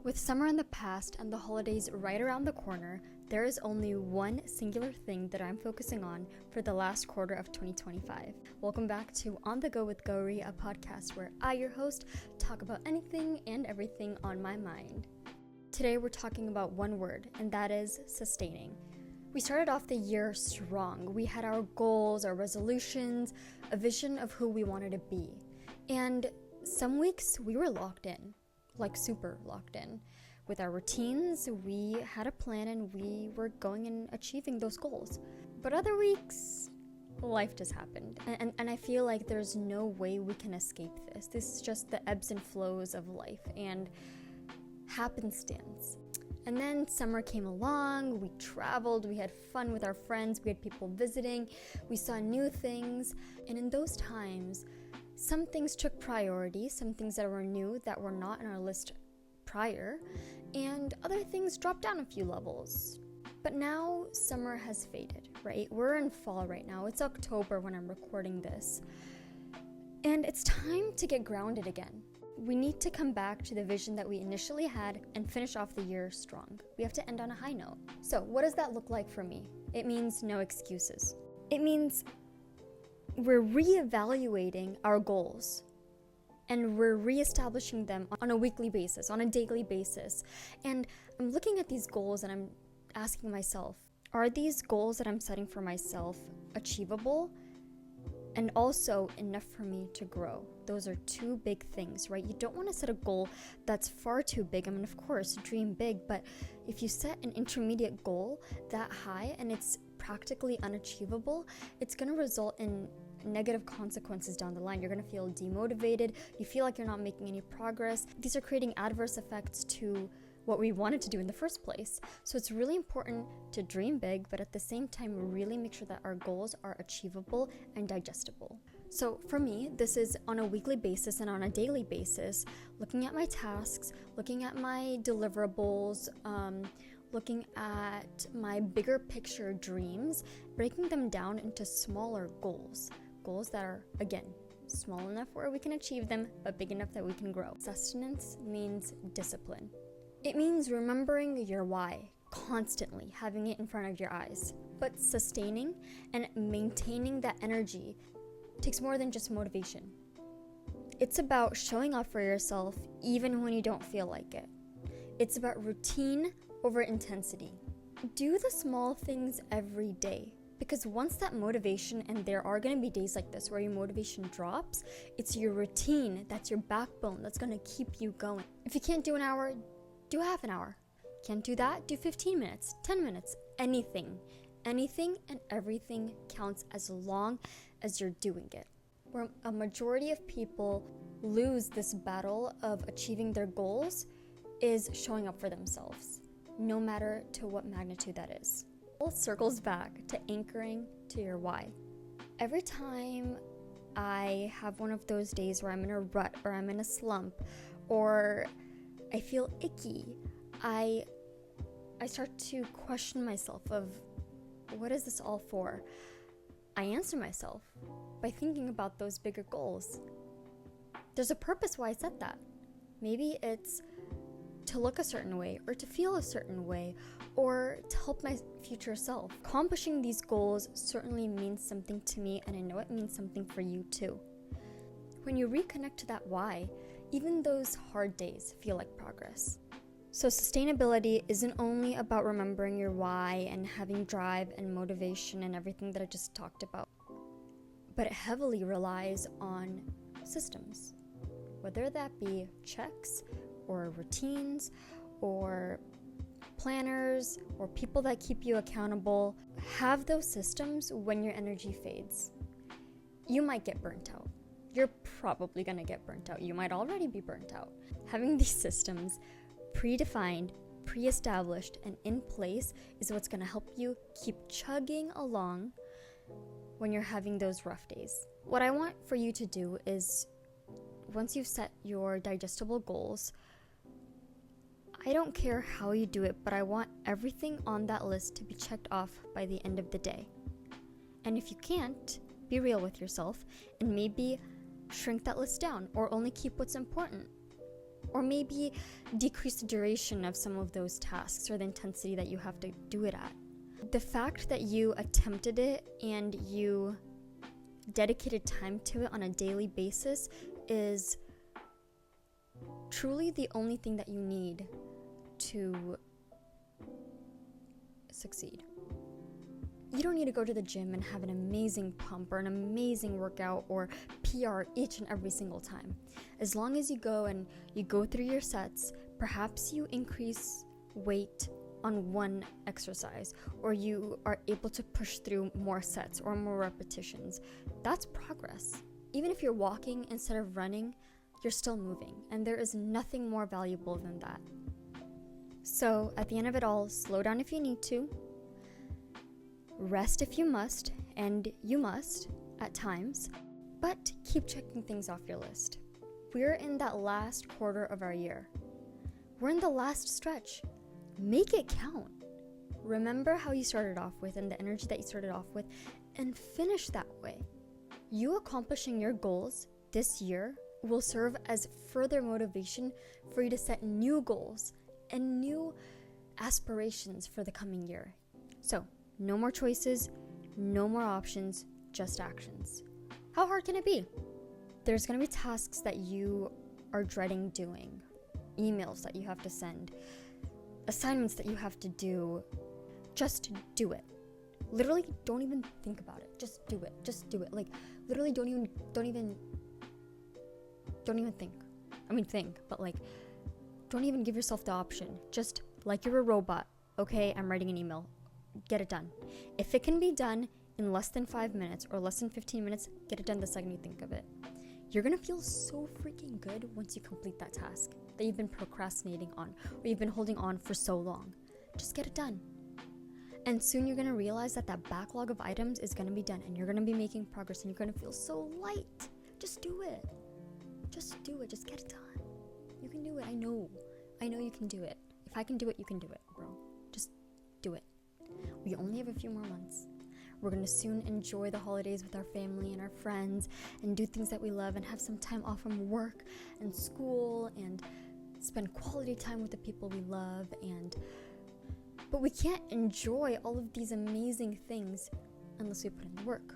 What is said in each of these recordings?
With summer in the past and the holidays right around the corner, there is only one singular thing that I'm focusing on for the last quarter of 2025. Welcome back to On the Go with Gauri, a podcast where I, your host, talk about anything and everything on my mind. Today we're talking about one word, and that is sustaining. We started off the year strong. We had our goals, our resolutions, a vision of who we wanted to be. And some weeks we were locked in. Like super locked in. With our routines, we had a plan and we were going and achieving those goals. But other weeks, life just happened. And I feel like there's no way we can escape this. This is just the ebbs and flows of life and happenstance. And then summer came along, we traveled, we had fun with our friends, we had people visiting, we saw new things. And in those times, some things took priority, some things that were new that were not on our list prior, and other things dropped down a few levels. But now summer has faded, right? We're in fall right now. It's October when I'm recording this. And it's time to get grounded again. We need to come back to the vision that we initially had and finish off the year strong. We have to end on a high note. So what does that look like for me? It means no excuses. It means we're reevaluating our goals and we're reestablishing them on a weekly basis, on a daily basis. And I'm looking at these goals and I'm asking myself, are these goals that I'm setting for myself achievable and also enough for me to grow? Those are two big things, right? You don't want to set a goal that's far too big. I mean, of course, dream big, but if you set an intermediate goal that high and it's practically unachievable, it's going to result in negative consequences down the line. You're going to feel demotivated. You feel like you're not making any progress. These are creating adverse effects to what we wanted to do in the first place. So it's really important to dream big, but at the same time, really make sure that our goals are achievable and digestible. So for me, this is on a weekly basis and on a daily basis, looking at my tasks, looking at my deliverables, looking at my bigger picture dreams, breaking them down into smaller goals that are, again, small enough where we can achieve them, but big enough that we can grow. Sustenance means discipline. It means remembering your why constantly, having it in front of your eyes. But sustaining and maintaining that energy takes more than just motivation. It's about showing up for yourself even when you don't feel like it. It's about routine over intensity. Do the small things every day, because once that motivation, and there are going to be days like this where your motivation drops, it's your routine, that's your backbone, that's going to keep you going. If you can't do an hour, do half an hour. Can't do that? Do 15 minutes, 10 minutes, anything. Anything and everything counts as long as you're doing it. Where a majority of people lose this battle of achieving their goals is showing up for themselves, no matter to what magnitude that is. It all circles back to anchoring to your why. Every time I have one of those days where I'm in a rut or I'm in a slump or I feel icky, I start to question myself of, what is this all for? I answer myself by thinking about those bigger goals. There's a purpose why I said that. Maybe it's to look a certain way or to feel a certain way or to help my future self. Accomplishing these goals certainly means something to me, and I know it means something for you too. When you reconnect to that why, even those hard days feel like progress. So sustainability isn't only about remembering your why and having drive and motivation and everything that I just talked about, but it heavily relies on systems, whether that be checks or routines or planners or people that keep you accountable. Have those systems when your energy fades. You might get burnt out. You're probably going to get burnt out. You might already be burnt out. Having these systems predefined, pre-established, and in place is what's going to help you keep chugging along when you're having those rough days. What I want for you to do is, once you've set your digestible goals, I don't care how you do it, but I want everything on that list to be checked off by the end of the day. And if you can't, be real with yourself, and maybe shrink that list down, or only keep what's important. Or maybe decrease the duration of some of those tasks or the intensity that you have to do it at. The fact that you attempted it and you dedicated time to it on a daily basis is truly the only thing that you need to succeed. You don't need to go to the gym and have an amazing pump or an amazing workout or PR each and every single time. As long as you go and you go through your sets, perhaps you increase weight on one exercise, or you are able to push through more sets or more repetitions. That's progress. Even if you're walking instead of running, you're still moving, and there is nothing more valuable than that. So at the end of it all, slow down if you need to, rest if you must, and you must at times, but keep checking things off your list. We're in that last quarter of our year. We're in the last stretch. Make it count. Remember how you started off with and the energy that you started off with, and finish that way. You accomplishing your goals this year will serve as further motivation for you to set new goals and new aspirations for the coming year. So, no more choices, no more options, just actions. How hard can it be? There's going to be tasks that you are dreading doing, emails that you have to send, assignments that you have to do. Just do it. Literally, don't even think about it. Just do it. Just do it. Like, literally, don't even think. I mean, think, but like, don't even give yourself the option. Just like you're a robot. Okay, I'm writing an email. Get it done. If it can be done in less than 5 minutes or less than 15 minutes, get it done the second you think of it. You're gonna feel so freaking good once you complete that task that you've been procrastinating on or you've been holding on for so long. Just get it done. And soon you're gonna realize that that backlog of items is gonna be done, and you're gonna be making progress, and you're gonna feel so light. Just do it. Just do it. Just get it done. You can do it. I know you can do it. If I can do it, you can do it, bro. Just do it. We only have a few more months. We're going to soon enjoy the holidays with our family and our friends and do things that we love and have some time off from work and school and spend quality time with the people we love. But we can't enjoy all of these amazing things unless we put in the work.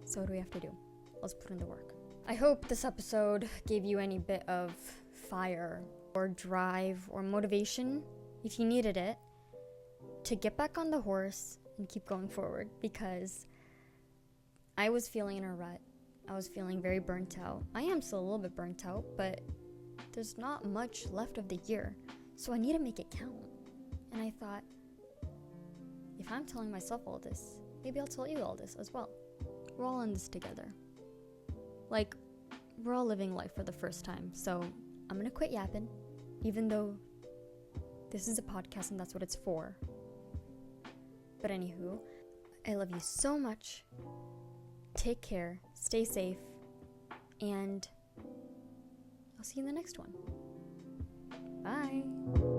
So what do we have to do? Let's put in the work. I hope this episode gave you any bit of fire or drive or motivation, if you needed it, to get back on the horse and keep going forward, because I was feeling in a rut. I was feeling very burnt out. I am still a little bit burnt out, but there's not much left of the year, so I need to make it count. And I thought, if I'm telling myself all this, maybe I'll tell you all this as well. We're all in this together. Like, we're all living life for the first time, so I'm gonna quit yapping, even though this is a podcast and that's what it's for. But anywho, I love you so much. Take care, stay safe, and I'll see you in the next one. Bye.